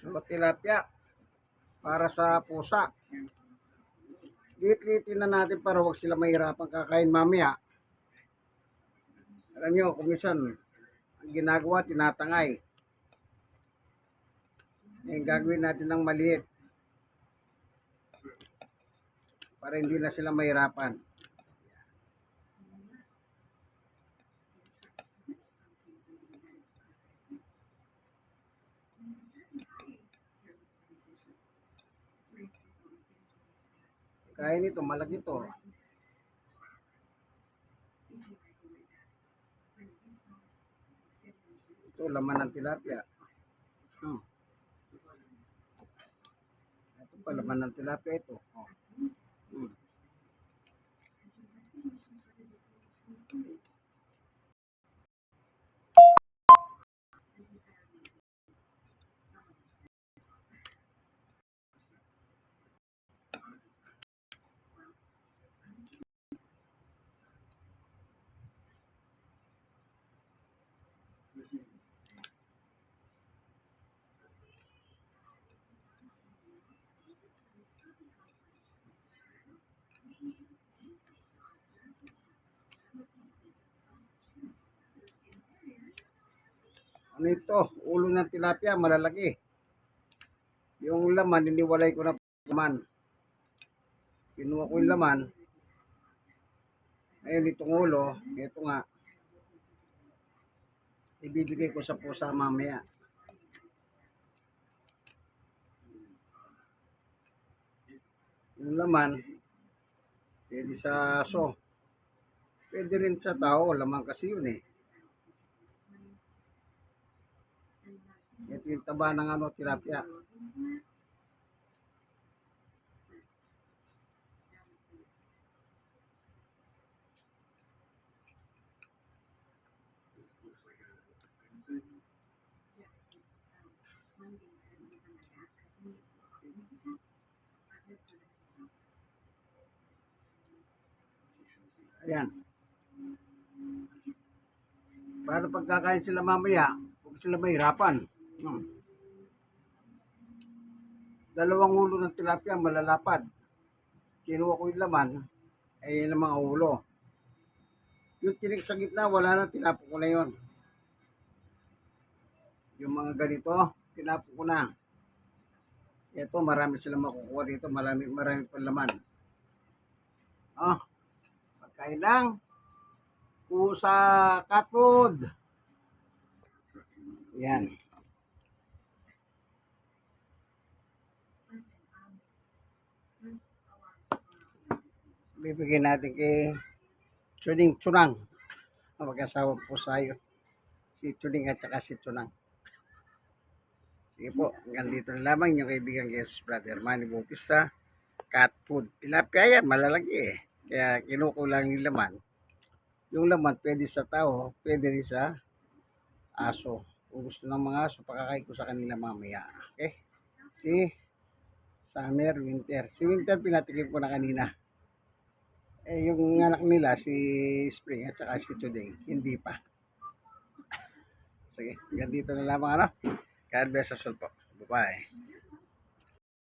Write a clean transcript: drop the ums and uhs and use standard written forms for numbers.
So, tilapia para sa pusa. Liit-liitin na natin para wag sila mahirapan kakain mamaya. Alam nyo, kung minsan, ang ginagawa, tinatangay. Yung gagawin natin ng maliit para hindi na sila mahirapan. Kain ito, malaki ito. Ito, laman ng tilapia. Ito pa, laman ng tilapia ito. Ano ito? Ulo ng tilapia, malalaki. Yung laman, iniwalay ko na laman. Kinuha ko yung laman. Ayun, itong ulo. Ito nga. Ibibigay ko sa pusa mamaya. Yung laman, pwede sa aso. Pwede rin sa tao. Laman kasi yun eh. Ito yung taba ng tilapia. Ayan. Para pagkakain sila mamaya, huwag sila mahirapan. Dalawang ulo ng tilapia malalapad. Kinuha ko yung laman, ay yung mga ulo. Yung tinik sa gitna, wala na, tinapo ko na yun. Yung mga ganito, tinapo ko na. Ito, marami silang makukuha dito, marami pang laman. Pagkain lang. Pusa cat food. Yan. Bibigyan natin kay Chuning Chunang. Mag-asawa po sayo. Si Chuning at saka si Chunang. Sige po, hanggang dito na lamang yung kaibigan Jesus Brother Manny Bautista. Cat food. Tilapia yan, malalaki eh. Kaya kinukulang yung laman. Yung laman pwede sa tao, pwede rin sa aso. Kung gusto ng mga aso, pakakain ko sa kanila mamaya. Okay? Si Summer, Winter. Si Winter pinatikim ko na kanina. Eh, yung anak nila, si Spring at saka si Tuding, hindi pa. Sige, hanggang dito na lamang ano. God bless us all po. Bye-bye.